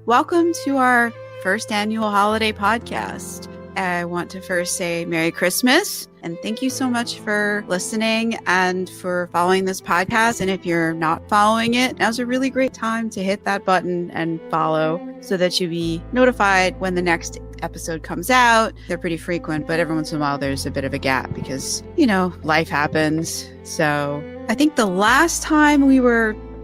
Welcome to our first annual holiday podcast. I want to first say Merry Christmas and thank you so much for listening and for following this podcast. And if you're not following it, now's a really great time to hit that button and follow so that you'll be notified when the next episode comes out. They're pretty frequent, but every once in a while there's a bit of a gap because, life happens. So I think the last time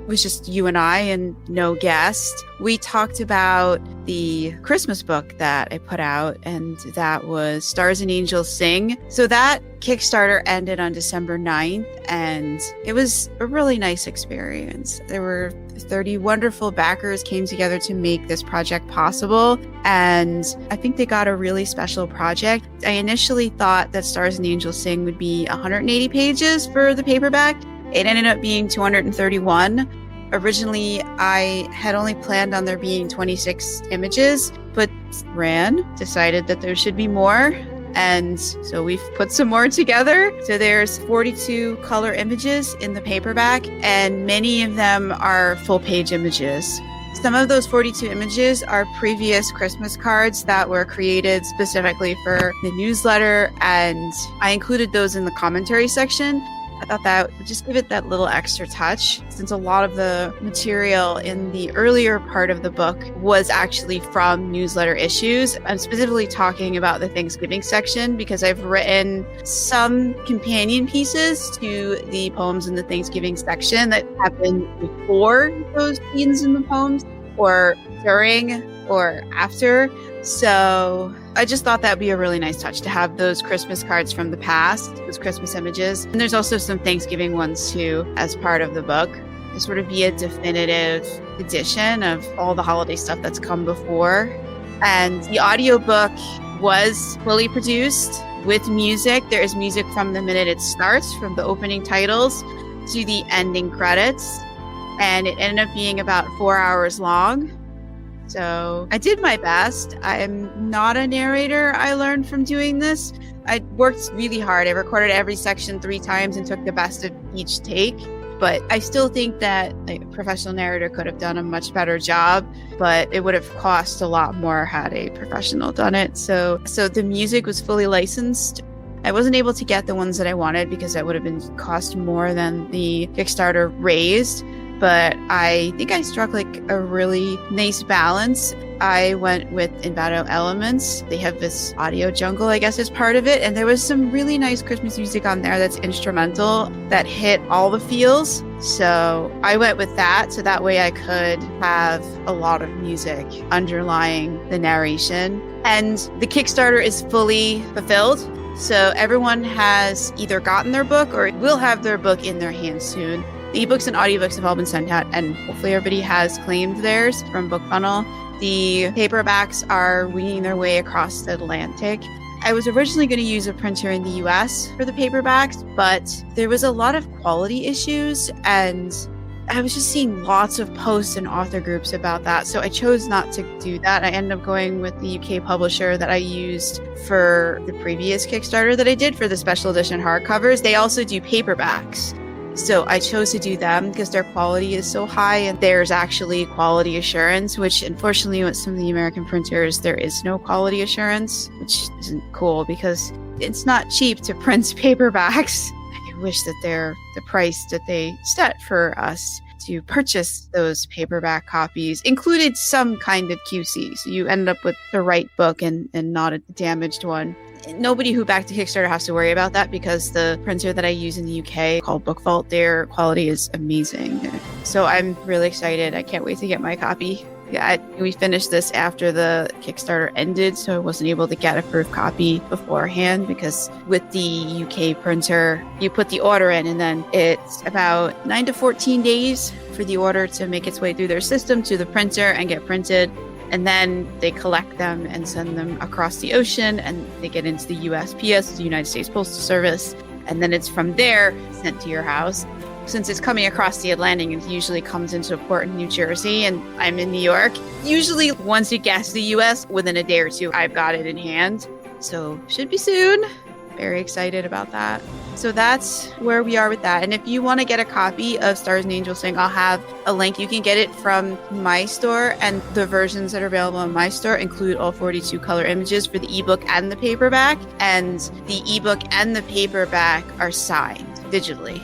was just you and I and no guest. We talked about the Christmas book that I put out, and that was Stars and Angels Sing. So that Kickstarter ended on December 9th, and it was a really nice experience. There were 30 wonderful backers came together to make this project possible, and I think they got a really special project. I initially thought that Stars and Angels Sing would be 180 pages for the paperback. It ended up being 231. Originally, I had only planned on there being 26 images, but Rant decided that there should be more. And so we've put some more together. So there's 42 color images in the paperback, and many of them are full page images. Some of those 42 images are previous Christmas cards that were created specifically for the newsletter, and I included those in the commentary section. I thought that would just give it that little extra touch, since a lot of the material in the earlier part of the book was actually from newsletter issues. I'm specifically talking about the Thanksgiving section because I've written some companion pieces to the poems in the Thanksgiving section that happened before those scenes in the poems, or during, or after. So I just thought that would be a really nice touch to have those Christmas cards from the past, those Christmas images. And there's also some Thanksgiving ones too as part of the book, to sort of be a definitive edition of all the holiday stuff that's come before. And the audiobook was fully produced with music. There is music from the minute it starts, from the opening titles to the ending credits. And it ended up being about 4 hours long. So I did my best. I'm not a narrator. I learned from doing this. I worked really hard. I recorded every section 3 times and took the best of each take. But I still think that a professional narrator could have done a much better job, but it would have cost a lot more had a professional done it. So the music was fully licensed. I wasn't able to get the ones that I wanted because that would have been cost more than the Kickstarter raised. But I think I struck like a really nice balance. I went with Envato Elements. They have this audio jungle, I guess, as part of it. And there was some really nice Christmas music on there that's instrumental, that hit all the feels. So I went with that. So that way I could have a lot of music underlying the narration. And the Kickstarter is fully fulfilled. So everyone has either gotten their book or will have their book in their hands soon. The ebooks and audiobooks have all been sent out, and hopefully everybody has claimed theirs from BookFunnel. The paperbacks are winging their way across the Atlantic. I was originally going to use a printer in the US for the paperbacks, but there was a lot of quality issues, and I was just seeing lots of posts and author groups about that, so I chose not to do that. I ended up going with the UK publisher that I used for the previous Kickstarter that I did for the special edition hardcovers. They also do paperbacks. So I chose to do them because their quality is so high, and there's actually quality assurance, which unfortunately with some of the American printers, there is no quality assurance, which isn't cool because it's not cheap to print paperbacks. I wish that the price that they set for us to purchase those paperback copies included some kind of QC. So you end up with the right book and not a damaged one. Nobody who backed the Kickstarter has to worry about that because the printer that I use in the UK called Book Vault, their quality is amazing. So I'm really excited. I can't wait to get my copy. Yeah, we finished this after the Kickstarter ended, so I wasn't able to get a proof copy beforehand because with the UK printer, you put the order in and then it's about 9 to 14 days for the order to make its way through their system to the printer and get printed. And then they collect them and send them across the ocean, and they get into the USPS, the United States Postal Service, and then it's from there sent to your house. Since it's coming across the Atlantic, it usually comes into a port in New Jersey, and I'm in New York. Usually once it gets to the US, within a day or two, I've got it in hand. So should be soon. Very excited about that. So that's where we are with that. And if you want to get a copy of Stars and Angels Sing, I'll have a link. You can get it from my store, and the versions that are available in my store include all 42 color images for the ebook and the paperback. And the ebook and the paperback are signed digitally.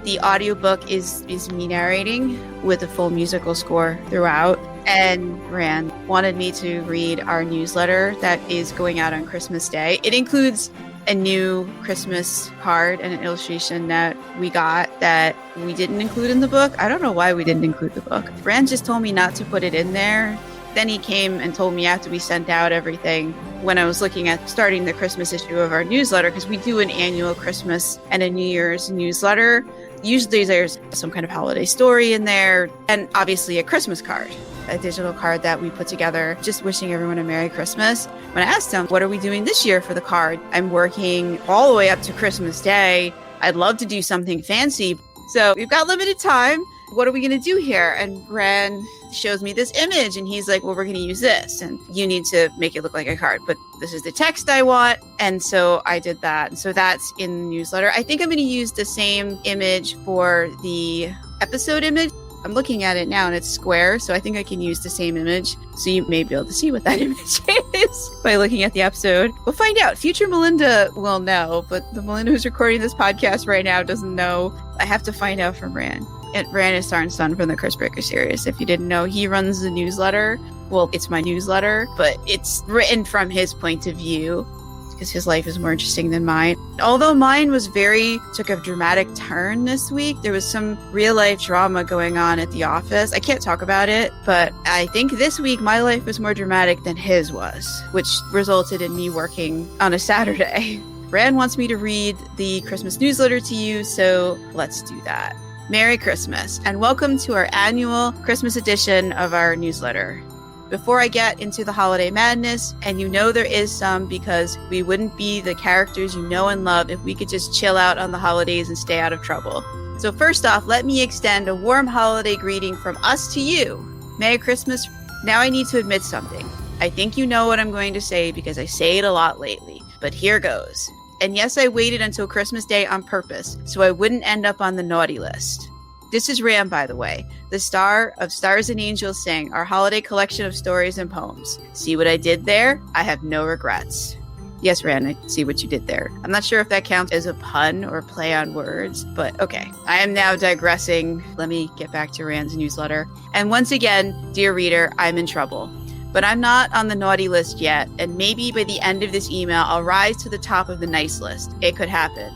The audiobook is me narrating with a full musical score throughout. And Rand wanted me to read our newsletter that is going out on Christmas Day. It includes a new Christmas card and an illustration that we got that we didn't include in the book. I don't know why we didn't include the book. Rand just told me not to put it in there. Then he came and told me after we sent out everything, when I was looking at starting the Christmas issue of our newsletter, because we do an annual Christmas and a New Year's newsletter. Usually there's some kind of holiday story in there, and obviously a Christmas card, a digital card that we put together, just wishing everyone a Merry Christmas. When I asked him, what are we doing this year for the card? I'm working all the way up to Christmas Day. I'd love to do something fancy. So we've got limited time. What are we going to do here? And Ren shows me this image, and he's like, well, we're going to use this, and you need to make it look like a card, but this is the text I want. And so I did that. And so that's in the newsletter. I think I'm going to use the same image for the episode image. I'm looking at it now and it's square, so I think I can use the same image. So you may be able to see what that image is by looking at the episode. We'll find out. Future Melinda will know, but the Melinda who's recording this podcast right now doesn't know. I have to find out from Rand. And Rand is Sarn's son from the Chris Breaker series. If you didn't know, he runs the newsletter. Well, it's my newsletter, but it's written from his point of view because his life is more interesting than mine. Although mine took a dramatic turn this week. There was some real life drama going on at the office. I can't talk about it, but I think this week my life was more dramatic than his was, which resulted in me working on a Saturday. Rand wants me to read the Christmas newsletter to you, so let's do that. Merry Christmas, and welcome to our annual Christmas edition of our newsletter. Before I get into the holiday madness, and you know there is some because we wouldn't be the characters you know and love if we could just chill out on the holidays and stay out of trouble. So first off, let me extend a warm holiday greeting from us to you. Merry Christmas. Now I need to admit something. I think you know what I'm going to say because I say it a lot lately, but here goes. And yes, I waited until Christmas Day on purpose, so I wouldn't end up on the naughty list. This is Ram, by the way, the star of Stars and Angels Sing, our holiday collection of stories and poems. See what I did there? I have no regrets. Yes, Ran, I see what you did there. I'm not sure if that counts as a pun or play on words, but okay. I am now digressing. Let me get back to Rand's newsletter. And once again, dear reader, I'm in trouble. But I'm not on the naughty list yet, and maybe by the end of this email, I'll rise to the top of the nice list. It could happen.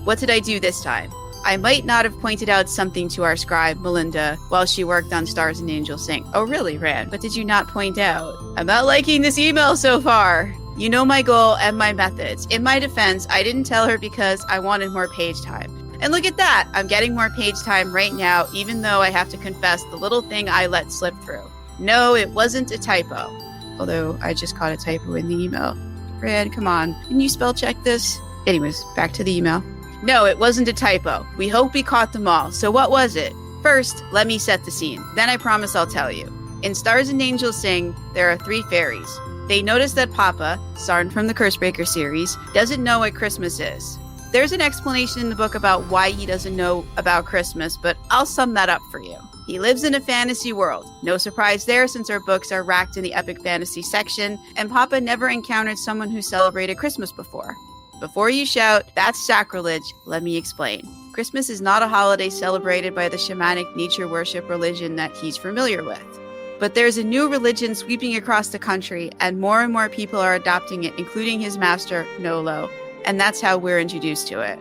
What did I do this time? I might not have pointed out something to our scribe, Melinda, while she worked on Stars and Angels Sing. Oh, really, Rand? What did you not point out? I'm not liking this email so far. You know my goal and my methods. In my defense, I didn't tell her because I wanted more page time. And look at that. I'm getting more page time right now, even though I have to confess the little thing I let slip through. No, it wasn't a typo. Although I just caught a typo in the email. Rand, come on. Can you spell check this? Anyways, back to the email. No, it wasn't a typo. We hope we caught them all. So what was it? First, let me set the scene. Then I promise I'll tell you. In Stars and Angels Sing, there are 3 fairies. They notice that Papa, Sarn from the Cursebreaker series, doesn't know what Christmas is. There's an explanation in the book about why he doesn't know about Christmas, but I'll sum that up for you. He lives in a fantasy world. No surprise there since our books are racked in the epic fantasy section, and Papa never encountered someone who celebrated Christmas before. Before you shout, that's sacrilege, let me explain. Christmas is not a holiday celebrated by the shamanic nature worship religion that he's familiar with. But there's a new religion sweeping across the country, and more people are adopting it, including his master, Nolo. And that's how we're introduced to it.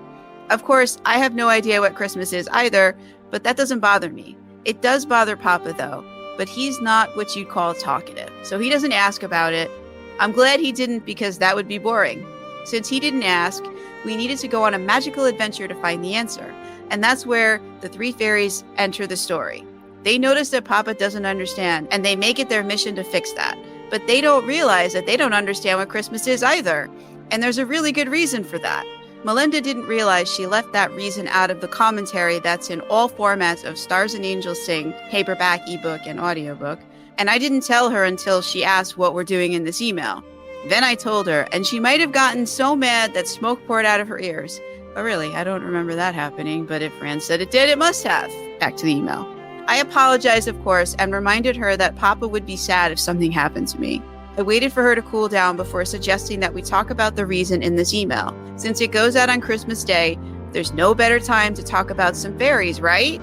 Of course, I have no idea what Christmas is either, but that doesn't bother me. It does bother Papa, though, but he's not what you'd call talkative, so he doesn't ask about it. I'm glad he didn't because that would be boring. Since he didn't ask, we needed to go on a magical adventure to find the answer, and that's where the 3 fairies enter the story. They notice that Papa doesn't understand, and they make it their mission to fix that. But they don't realize that they don't understand what Christmas is either, and there's a really good reason for that. Melinda didn't realize she left that reason out of the commentary that's in all formats of Stars and Angels Sing, paperback, ebook, and audiobook, and I didn't tell her until she asked what we're doing in this email. Then I told her, and she might have gotten so mad that smoke poured out of her ears. Oh, really? I don't remember that happening, but if Rand said it did, it must have. Back to the email. I apologized, of course, and reminded her that Papa would be sad if something happened to me. I waited for her to cool down before suggesting that we talk about the reason in this email. Since it goes out on Christmas Day, there's no better time to talk about some fairies, right?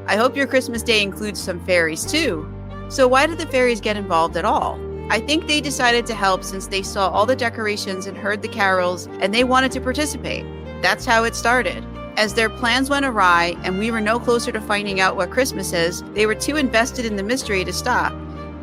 I hope your Christmas Day includes some fairies too. So why did the fairies get involved at all? I think they decided to help since they saw all the decorations and heard the carols and they wanted to participate. That's how it started. As their plans went awry and we were no closer to finding out what Christmas is, they were too invested in the mystery to stop,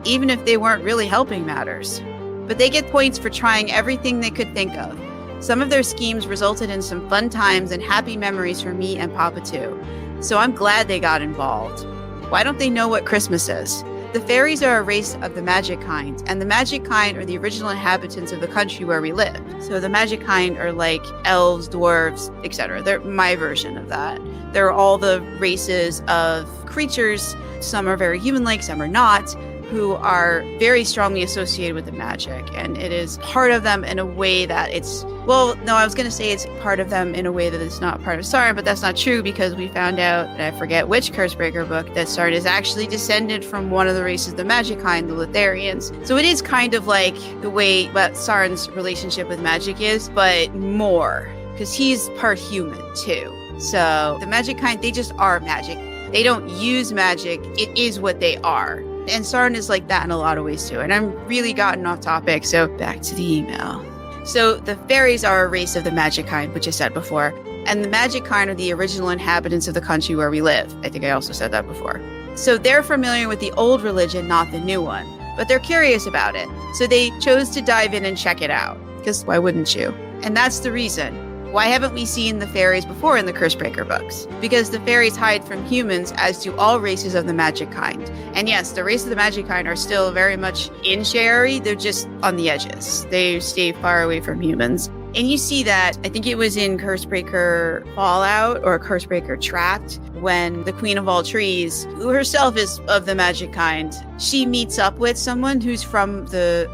even if they weren't really helping matters. But they get points for trying everything they could think of. Some of their schemes resulted in some fun times and happy memories for me and Papa too. So I'm glad they got involved. Why don't they know what Christmas is? The fairies are a race of the magic kind, and the magic kind are the original inhabitants of the country where we live. So the magic kind are like elves, dwarves, etc. They're my version of that. They're all the races of creatures. Some are very human-like, some are not, who are very strongly associated with the magic. And it is part of them in a way that it's, well, no, I was going to say it's part of them in a way that it's not part of Sarn, but that's not true because we found out, and I forget which Cursebreaker book, that Sarn is actually descended from one of the races of the magic kind, the Litharians. So it is kind of like the way what Sarn's relationship with magic is, but more, because he's part human too. So the magic kind, they just are magic. They don't use magic. It is what they are. And Sarn is like that in a lot of ways too. And I'm really gotten off topic, so back to the email. So the fairies are a race of the magic kind, which I said before. And the magic kind are the original inhabitants of the country where we live. I think I also said that before. So they're familiar with the old religion, not the new one. But they're curious about it. So they chose to dive in and check it out. Because why wouldn't you? And that's the reason. Why haven't we seen the fairies before in the Cursebreaker books? Because the fairies hide from humans, as do all races of the magic kind. And yes, the race of the magic kind are still very much in Sherry. They're just on the edges. They stay far away from humans. And you see that, I think it was in Cursebreaker Fallout or Cursebreaker Trapped, when the Queen of All Trees, who herself is of the magic kind, she meets up with someone who's from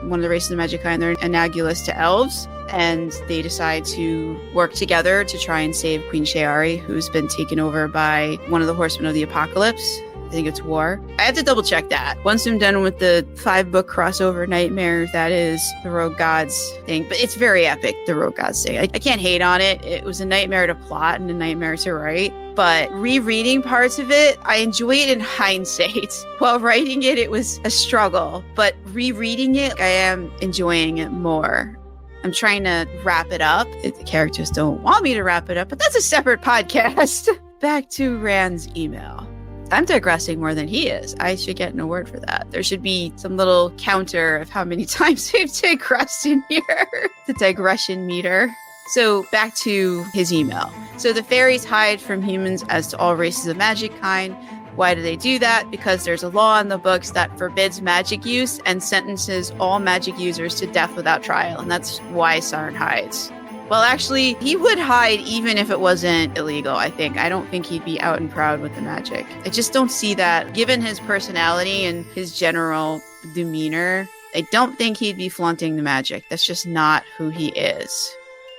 one of the races of the magic kind. They're analogous to elves. And they decide to work together to try and save Queen Sheari, who's been taken over by one of the Horsemen of the Apocalypse. I think it's War. I have to double check that. Once I'm done with the 5-book crossover nightmare, that is the Rogue Gods thing. But it's very epic, the Rogue Gods thing. I can't hate on it. It was a nightmare to plot and a nightmare to write. But rereading parts of it, I enjoy it in hindsight. While writing it, it was a struggle. But rereading it, I am enjoying it more. I'm trying to wrap it up. The characters don't want me to wrap it up, but that's a separate podcast. Back to Rand's email. I'm digressing more than he is. I should get an award for that. There should be some little counter of how many times we've digressed in here. The digression meter. So back to his email. So the fairies hide from humans as to all races of magic kind. Why do they do that? Because there's a law in the books that forbids magic use and sentences all magic users to death without trial. And that's why Sarn hides. Well, actually, he would hide even if it wasn't illegal, I think. I don't think he'd be out and proud with the magic. I just don't see that. Given his personality and his general demeanor, I don't think he'd be flaunting the magic. That's just not who he is.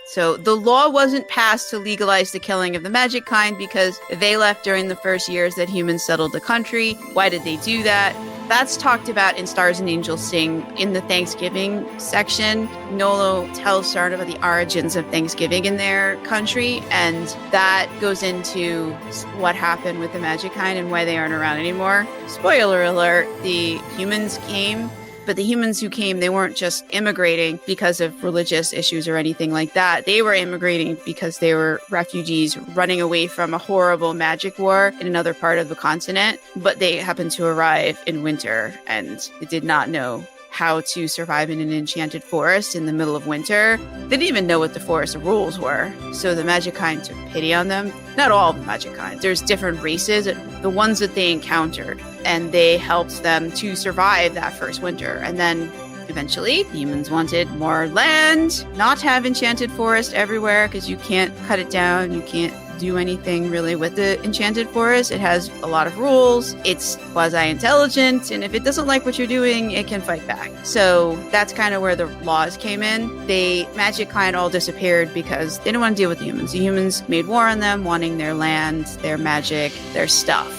So the law wasn't passed to legalize the killing of the magic kind because they left during the first years that humans settled the country. Why did they do that? That's talked about in Stars and Angels Sing in the Thanksgiving section. Nolo tells Sarn about the origins of Thanksgiving in their country, and that goes into what happened with the magic kind and why they aren't around anymore. Spoiler alert, the humans came. But the humans who came, they weren't just immigrating because of religious issues or anything like that. They were immigrating because they were refugees running away from a horrible magic war in another part of the continent. But they happened to arrive in winter and they did not know how to survive in an enchanted forest in the middle of winter. They didn't even know what the forest rules were. So the magic kind took pity on them. Not all the magic kind. There's different races, the ones that they encountered, and they helped them to survive that first winter. And then eventually humans wanted more land, not have enchanted forest everywhere because you can't cut it down, you can't do anything really with the Enchanted Forest. It has a lot of rules. It's quasi-intelligent, and if it doesn't like what you're doing, it can fight back. So that's kind of where the laws came in. The magic kind all disappeared because they didn't want to deal with the humans. The humans made war on them, wanting their land, their magic, their stuff.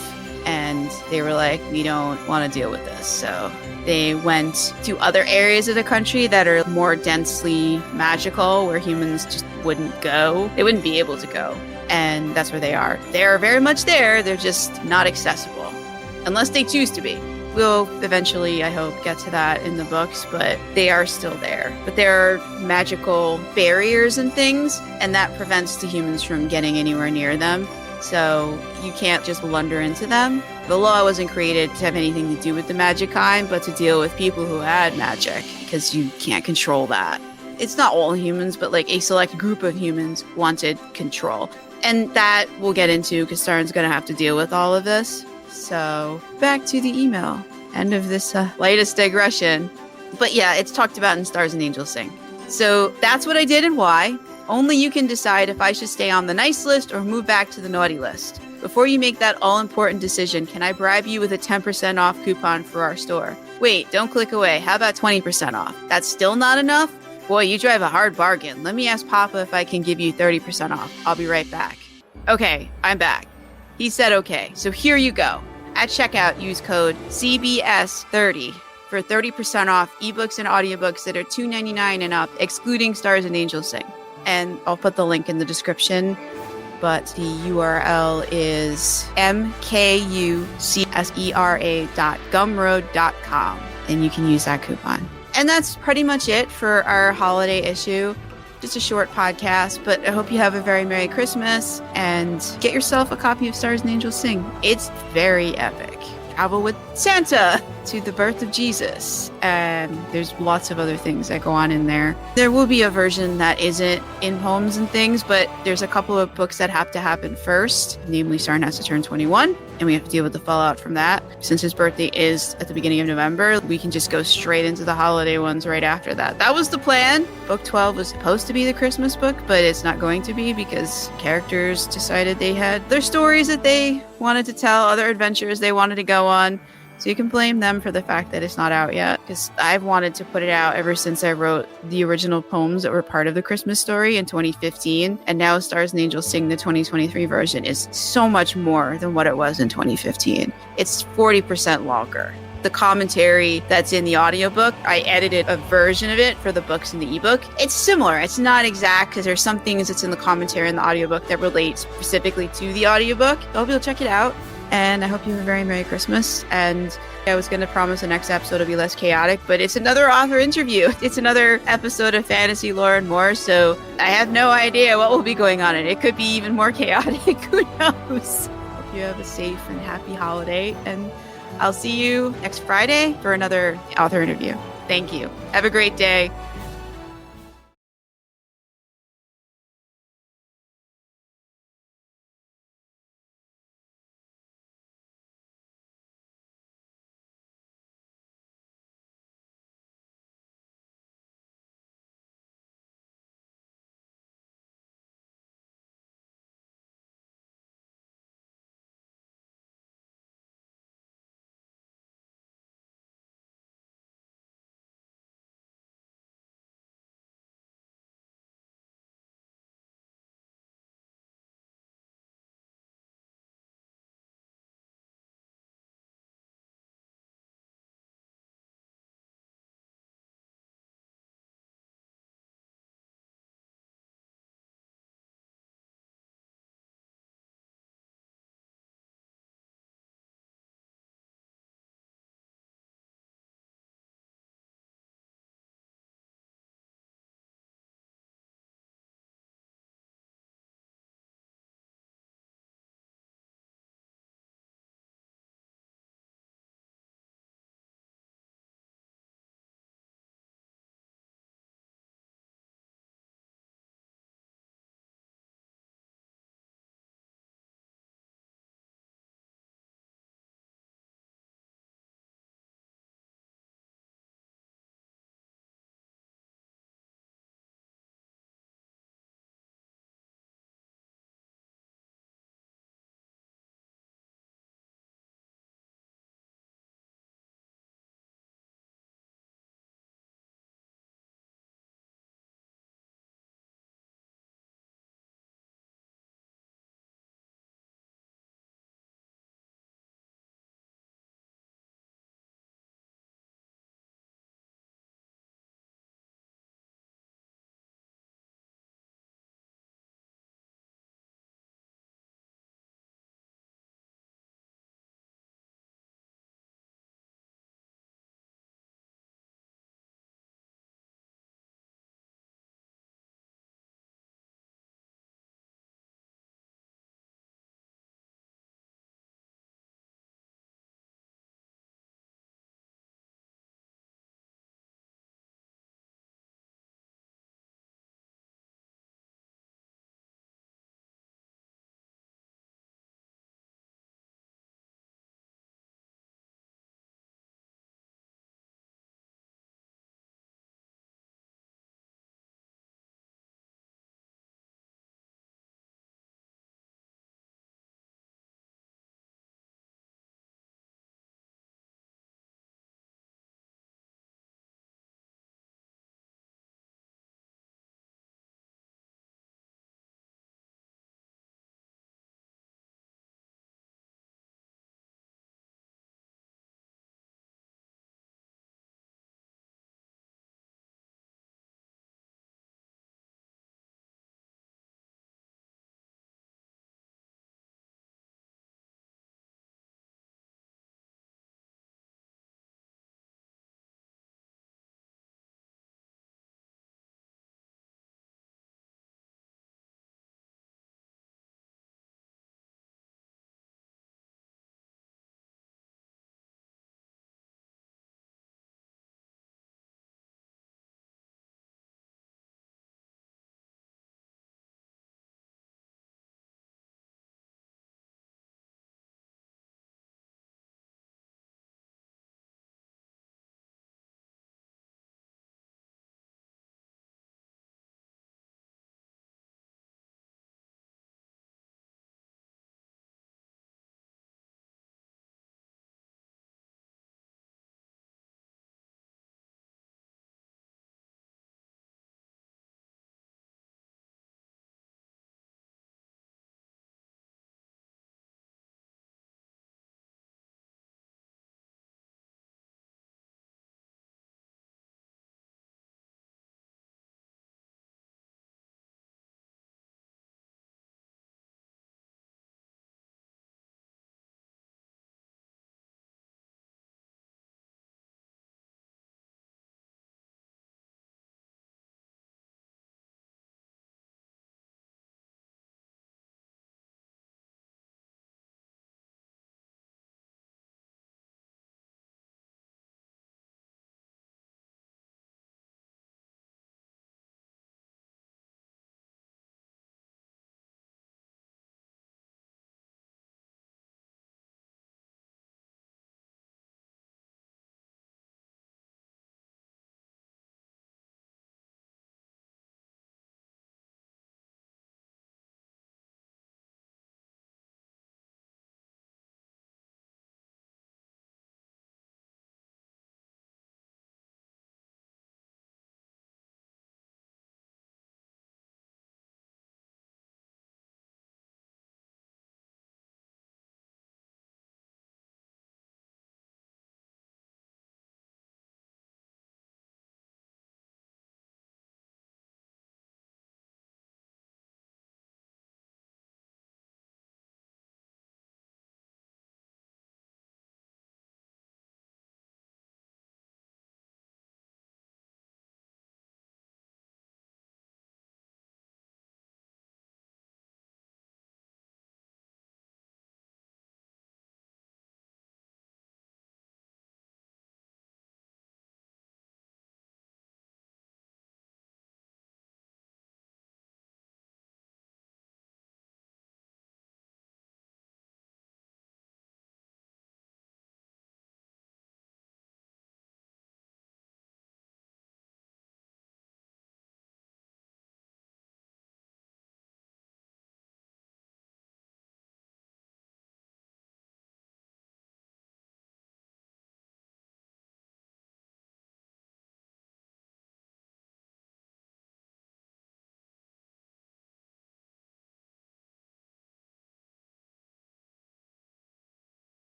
And they were like, we don't want to deal with this. So they went to other areas of the country that are more densely magical, where humans just wouldn't go. They wouldn't be able to go. And that's where they are. They're very much there. They're just not accessible unless they choose to be. We'll eventually, I hope, get to that in the books, but they are still there. But there are magical barriers and things, and that prevents the humans from getting anywhere near them. So you can't just blunder into them. The law wasn't created to have anything to do with the magic kind, but to deal with people who had magic, because you can't control that. It's not all humans, but like a select group of humans wanted control. And that we'll get into, because Starn's going to have to deal with all of this. So back to the email. End of this latest digression. But yeah, it's talked about in Stars and Angels Sing. So that's what I did and why. Only you can decide if I should stay on the nice list or move back to the naughty list. Before you make that all-important decision, can I bribe you with a 10% off coupon for our store? Wait, don't click away. How about 20% off? That's still not enough? Boy, you drive a hard bargain. Let me ask Papa if I can give you 30% off. I'll be right back. Okay, I'm back. He said okay, so here you go. At checkout, use code CBS30 for 30% off ebooks and audiobooks that are $2.99 and up, excluding Stars and Angels Sing. And I'll put the link in the description, but the URL is mkucsera.gumroad.com, and you can use that coupon. And that's pretty much it for our holiday issue. Just a short podcast, but I hope you have a very Merry Christmas and get yourself a copy of Stars and Angels Sing. It's very epic. Travel with Santa to the birth of Jesus. And there's lots of other things that go on in there. There will be a version that isn't in poems and things, but there's a couple of books that have to happen first. Namely, Starn has to turn 21, and we have to deal with the fallout from that. Since his birthday is at the beginning of November, we can just go straight into the holiday ones right after that. That was the plan. Book 12 was supposed to be the Christmas book, but it's not going to be because characters decided they had their stories that they wanted to tell, other adventures they wanted to go on. So you can blame them for the fact that it's not out yet, because I've wanted to put it out ever since I wrote the original poems that were part of the Christmas story in 2015. And now Stars and Angels Sing, the 2023 version, is so much more than what it was in 2015. It's 40% longer. The commentary that's in the audiobook, I edited a version of it for the books in the ebook. It's similar. It's not exact because there's some things that's in the commentary in the audiobook that relate specifically to the audiobook. I hope you'll check it out. And I hope you have a very Merry Christmas. And I was going to promise the next episode will be less chaotic, but it's another author interview. It's another episode of Fantasy, Lore, and More. So I have no idea what will be going on. And it could be even more chaotic. Who knows? Hope you have a safe and happy holiday. And I'll see you next Friday for another author interview. Thank you. Have a great day.